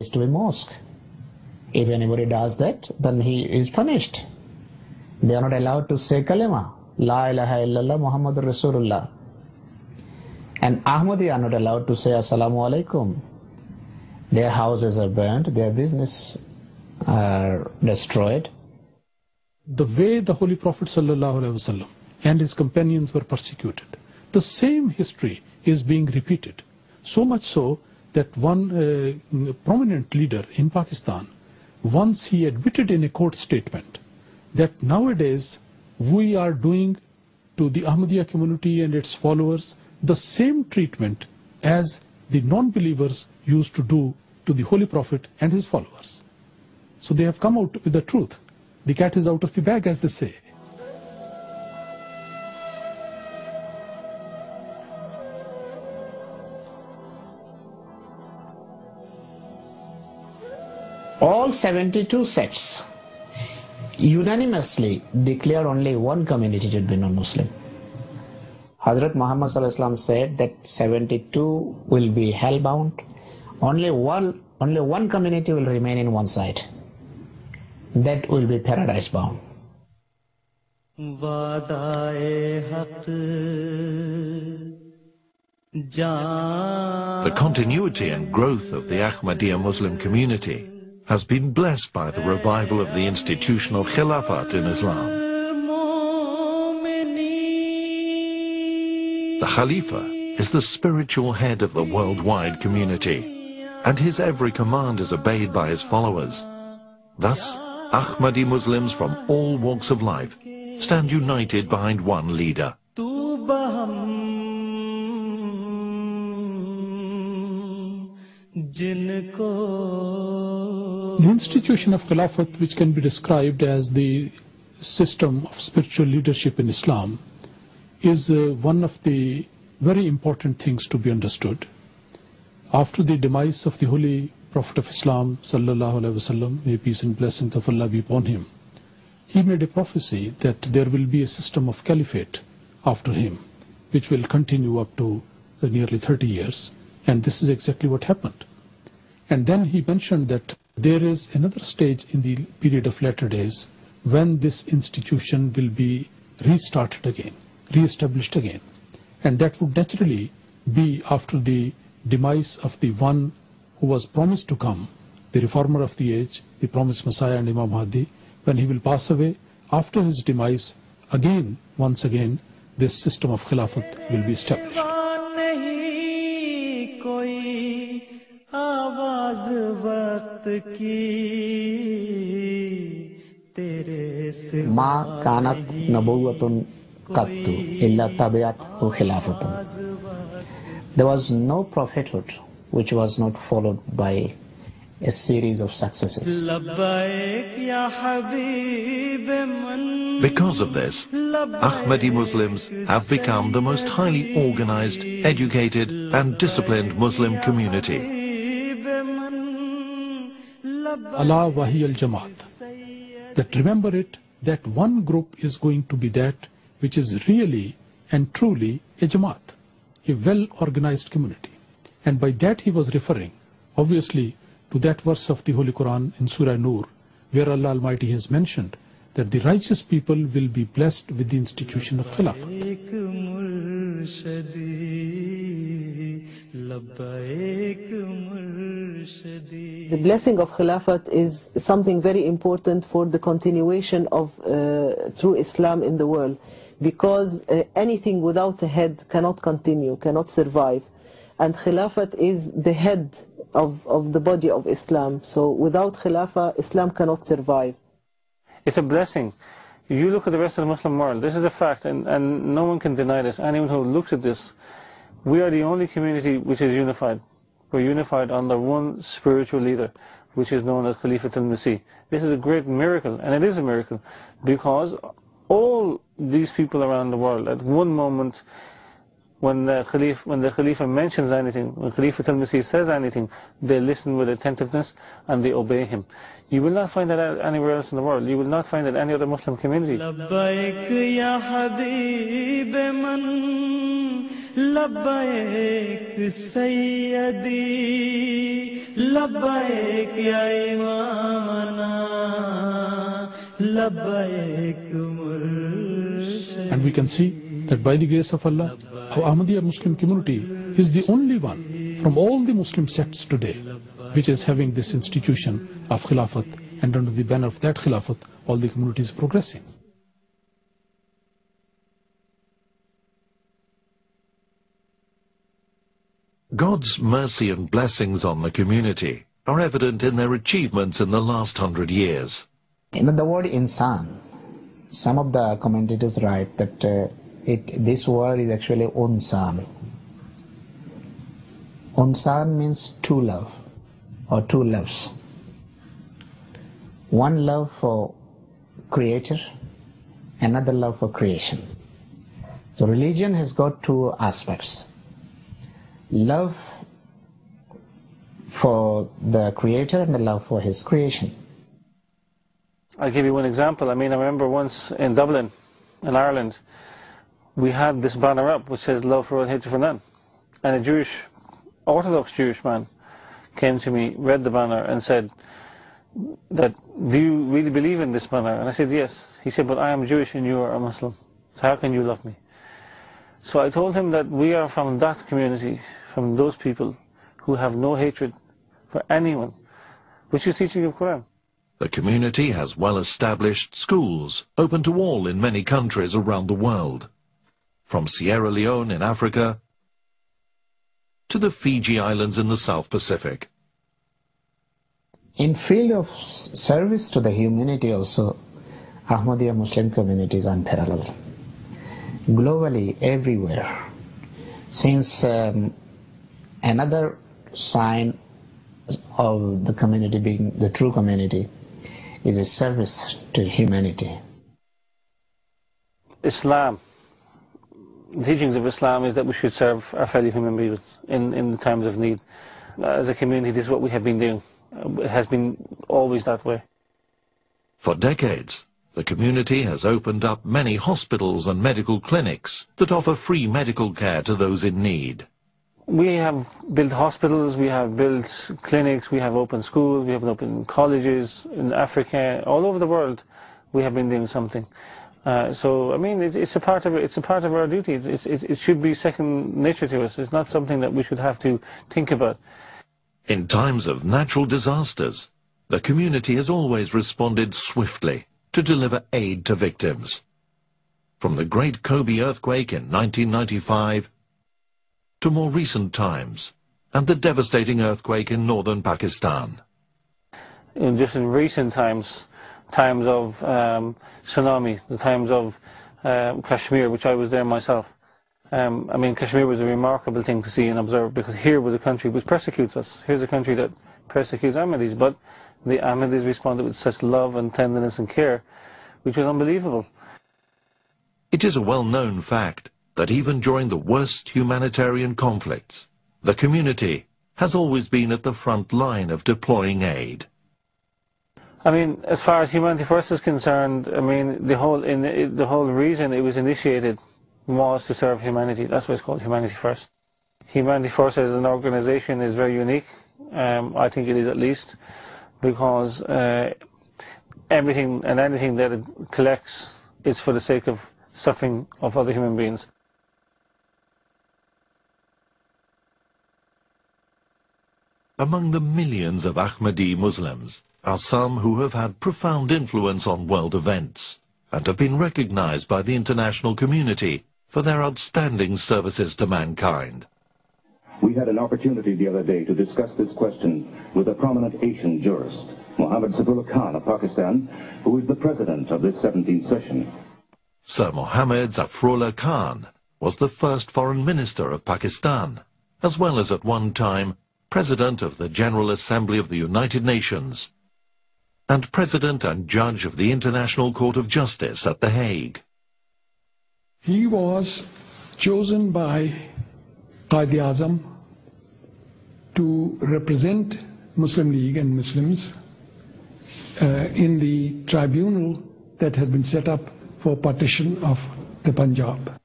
to a mosque. If anybody does that, then he is punished. They are not allowed to say kalima, La ilaha illallah Muhammadur Rasulullah. And Ahmadi are not allowed to say Assalamu alaikum. Their houses are burnt, their business are destroyed. The way the Holy Prophet ﷺ and his companions were persecuted, the same history is being repeated. So much so that one prominent leader in Pakistan, once he admitted in a court statement that nowadays we are doing to the Ahmadiyya community and its followers the same treatment as the non-believers used to do to the Holy Prophet and his followers. So they have come out with the truth. The cat is out of the bag, as they say. All 72 sects unanimously declare only one community to be non-Muslim. Hazrat Muhammad said that 72 will be hellbound. Only one community will remain in one side. That will be paradise bound. The continuity and growth of the Ahmadiyya Muslim community has been blessed by the revival of the institution of Khilafat in Islam. The Khalifa is the spiritual head of the worldwide community, and his every command is obeyed by his followers. Thus, Ahmadi Muslims from all walks of life stand united behind one leader. The institution of Khilafat, which can be described as the system of spiritual leadership in Islam, is one of the very important things to be understood. After the demise of the Holy Prophet of Islam, sallallahu alaihi wasallam, may peace and blessings of Allah be upon him, he made a prophecy that there will be a system of caliphate after him, which will continue up to nearly 30 years. And this is exactly what happened. And then he mentioned that there is another stage in the period of latter days when this institution will be restarted again, re-established again. And that would naturally be after the demise of the one who was promised to come, the reformer of the age, the promised Messiah and Imam Mahdi. When he will pass away, after his demise, again, once again, this system of Khilafat will be established. Ma kanat nabuwatun qattu illa tabi'athu khilafatun. There was no prophethood which was not followed by a series of successes. Because of this, Ahmadi Muslims have become the most highly organized, educated and disciplined Muslim community. Allah wahi al-Jamaat. That remember it, that one group is going to be that which is really and truly a Jamaat, a well-organized community. And by that he was referring, obviously, to that verse of the Holy Quran in Surah Nur, where Allah Almighty has mentioned that the righteous people will be blessed with the institution of Khilafat. The blessing of Khilafat is something very important for the continuation of true Islam in the world, because anything without a head cannot continue, cannot survive. And Khilafat is the head of the body of Islam. So without Khilafah, Islam cannot survive. It's a blessing. You look at the rest of the Muslim world, this is a fact, and no one can deny this. Anyone who looks at this, we are the only community which is unified. We're unified under one spiritual leader, which is known as Khalifatul Masih. This is a great miracle, and it is a miracle, because all these people around the world, at one moment, When the Khalifa mentions anything, when Khalifa al-Masih says anything, they listen with attentiveness and they obey him. You will not find that anywhere else in the world. You will not find it in any other Muslim community. Labbaik ya Habib man, labbaik Sayyidi, labbaik ya Imamana, labbaik Murshid. And we can see that by the grace of Allah, our Ahmadiyya Muslim community is the only one from all the Muslim sects today which is having this institution of Khilafat, and under the banner of that Khilafat, all the communities progressing. God's mercy and blessings on the community are evident in their achievements in the last 100 years. In the word insan, some of the commentators write that this word is actually unsan. Unsan means two love, or two loves. One love for Creator, another love for creation. So religion has got two aspects. Love for the Creator and the love for His creation. I'll give you one example. I remember once in Dublin, in Ireland, we had this banner up which says love for all, hatred for none. And a Orthodox Jewish man came to me, read the banner and said, do you really believe in this banner? And I said, yes. He said, but I am Jewish and you are a Muslim. So how can you love me? So I told him that we are from that community, from those people who have no hatred for anyone, which is teaching of Quran. The community has well-established schools, open to all in many countries around the world. From Sierra Leone in Africa to the Fiji Islands in the South Pacific. In field of service to the humanity also, Ahmadiyya Muslim community is unparalleled. Globally, everywhere. Since another sign of the community being the true community is a service to humanity. Islam, the teachings of Islam is that we should serve our fellow human beings in times of need. As a community, this is what we have been doing. It has been always that way. For decades, the community has opened up many hospitals and medical clinics that offer free medical care to those in need. We have built hospitals, we have built clinics, we have opened schools, we have opened colleges in Africa, all over the world. We have been doing something. So it's a part of it. It's a part of our duty. It should be second nature to us. It's not something that we should have to think about. In times of natural disasters, the community has always responded swiftly to deliver aid to victims. From the great Kobe earthquake in 1995 to more recent times and the devastating earthquake in northern Pakistan. Just in recent times of tsunami, the times of Kashmir, which I was there myself. Kashmir was a remarkable thing to see and observe, because here was a country which persecutes us. Here's a country that persecutes Ahmadis, but the Ahmadis responded with such love and tenderness and care, which was unbelievable. It is a well-known fact that even during the worst humanitarian conflicts, the community has always been at the front line of deploying aid. As far as Humanity First is concerned, the whole reason it was initiated was to serve humanity. That's why it's called Humanity First. Humanity First as an organization is very unique. I think it is, at least, because everything and anything that it collects is for the sake of suffering of other human beings. Among the millions of Ahmadi Muslims are some who have had profound influence on world events and have been recognized by the international community for their outstanding services to mankind. We had an opportunity the other day to discuss this question with a prominent Asian jurist, Muhammad Saifullah Khan of Pakistan, who is the president of this 17th session. Sir Mohammed Zafrullah Khan was the first foreign minister of Pakistan, as well as at one time President of the General Assembly of the United Nations, and President and Judge of the International Court of Justice at The Hague. He was chosen by Qaid-e-Azam to represent Muslim League and Muslims in the tribunal that had been set up for partition of the Punjab.